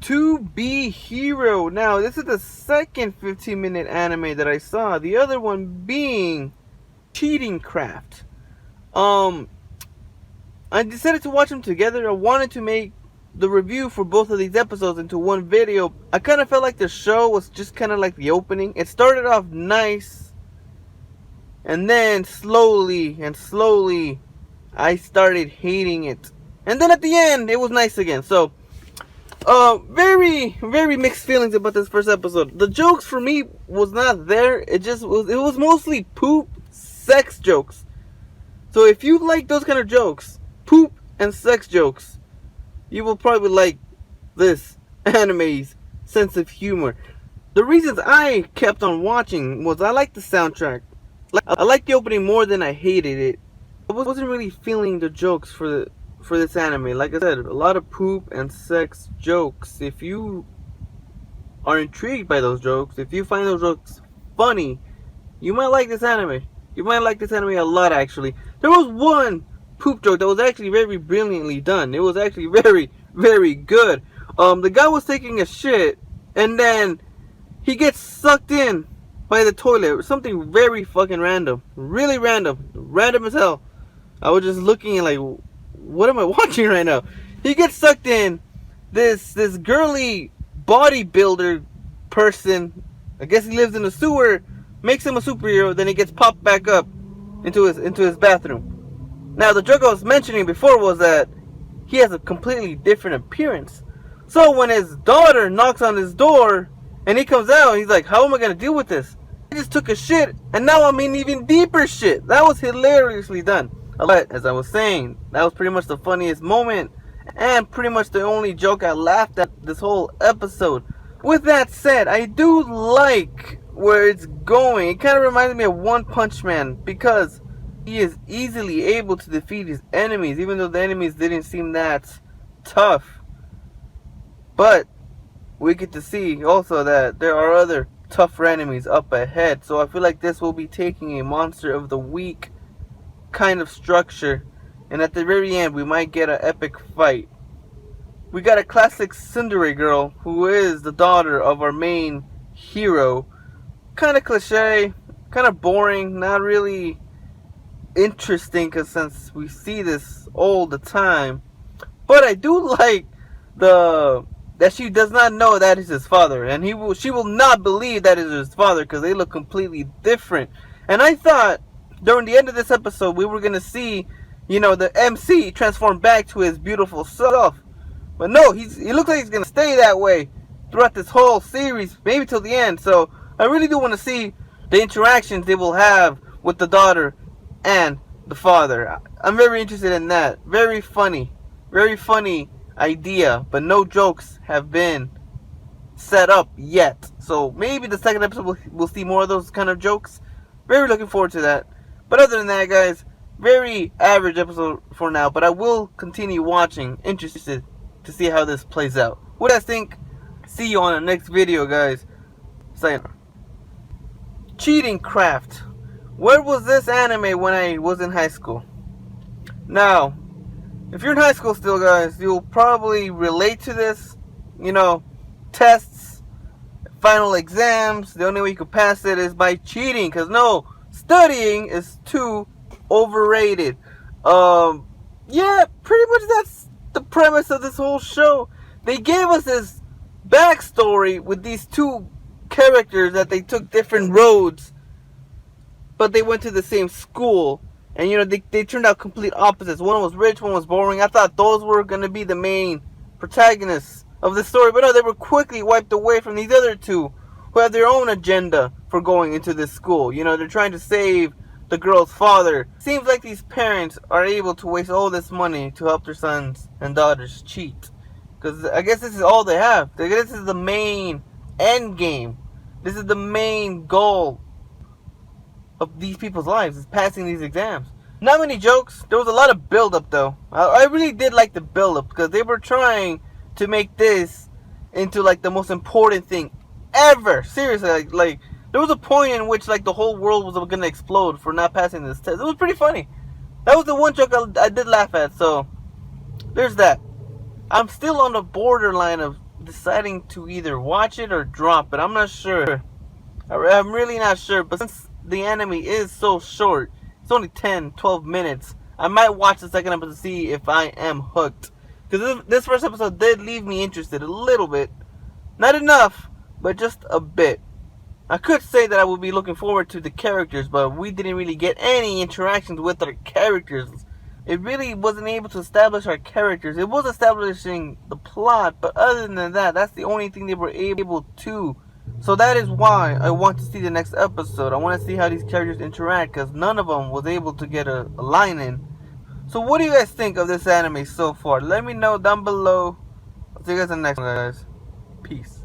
To Be Hero. Now, this is the second 15-minute anime that I saw. The other one being Cheating Craft. I decided to watch them together. I wanted to make the review for both of these episodes into one video. I kind of felt like the show was just kind of like the opening. It started off nice, and then slowly I started hating it. And then at the end, it was nice again. So, very mixed feelings about this first episode. The jokes for me was not there. It was mostly poop, sex jokes. So if you like those kind of jokes, poop and sex jokes, you will probably like this anime's sense of humor. The reasons I kept on watching was I liked the soundtrack. I liked the opening more than I hated it. I wasn't really feeling the jokes for this anime. Like I said, a lot of poop and sex jokes. If you are intrigued by those jokes, if you find those jokes funny, you might like this anime. You might like this anime a lot, actually. There was one poop joke that was actually very brilliantly done. It was actually very good. The guy was taking a shit, and then he gets sucked in by the toilet. Something very fucking random. Really random. Random as hell. I was just looking like, what am I watching right now? He gets sucked in. This girly bodybuilder person, I guess he lives in the sewer, makes him a superhero, then he gets popped back up into his bathroom. Now, the joke I was mentioning before was that he has a completely different appearance. So when his daughter knocks on his door and he comes out, he's like, how am I going to deal with this? I just took a shit and now I'm in even deeper shit. That was hilariously done. But as I was saying, that was pretty much the funniest moment and pretty much the only joke I laughed at this whole episode. With that said, I do like where it's going. It kind of reminds me of One Punch Man because he is easily able to defeat his enemies, even though the enemies didn't seem that tough. But we get to see also that there are other tougher enemies up ahead. So I feel like this will be taking a Monster of the Week kind of structure, and at the very end we might get an epic fight. We got a classic tsundere girl who is the daughter of our main hero. Kind of cliche, kind of boring, not really interesting, because since we see this all the time. But I do like that she does not know that is his father, and she will not believe that is his father because they look completely different. And I thought during the end of this episode we were gonna see, the MC transform back to his beautiful self. But no, he looks like he's gonna stay that way throughout this whole series, maybe till the end. So I really do want to see the interactions they will have with the daughter and the father. I'm very interested in that. Very funny idea, but no jokes have been set up yet. So maybe the second episode we'll see more of those kind of jokes. Very looking forward to that. But other than that, guys, very average episode for now, but I will continue watching, interested to see how this plays out. What do you guys think? See you on the next video, guys. Sayonara. Cheating Craft. Where was this anime when I was in high school? Now, if you're in high school still, guys, you'll probably relate to this. Tests, final exams, the only way you can pass it is by cheating. Because no, studying is too overrated. Yeah, pretty much that's the premise of this whole show. They gave us this backstory with these two characters that they took different roads, but they went to the same school. And they turned out complete opposites. One was rich, one was boring. I thought those were going to be the main protagonists of the story. But no, they were quickly wiped away from these other two who have their own agenda for going into this school. They're trying to save the girl's father. Seems like these parents are able to waste all this money to help their sons and daughters cheat. Because I guess this is all they have. I guess this is the main end game. This is the main goal of these people's lives, is passing these exams. Not many jokes. There was a lot of build-up, though. I really did like the build-up because they were trying to make this into like the most important thing ever. Seriously, like there was a point in which like the whole world was gonna explode for not passing this test. It was pretty funny. That was the one joke I did laugh at. So there's that. I'm still on the borderline of deciding to either watch it or drop it. I'm not sure. I'm really not sure. But since the anime is so short, it's only 10, 12 minutes, I might watch the second episode to see if I am hooked. Because this first episode did leave me interested a little bit. Not enough, but just a bit. I could say that I would be looking forward to the characters, but we didn't really get any interactions with our characters. It really wasn't able to establish our characters. It was establishing the plot, but other than that, that's the only thing they were able to. So that is why I want to see the next episode. I want to see how these characters interact, because none of them was able to get a line in. So what do you guys think of this anime so far? Let me know down below. I'll see you guys in the next one, guys. Peace.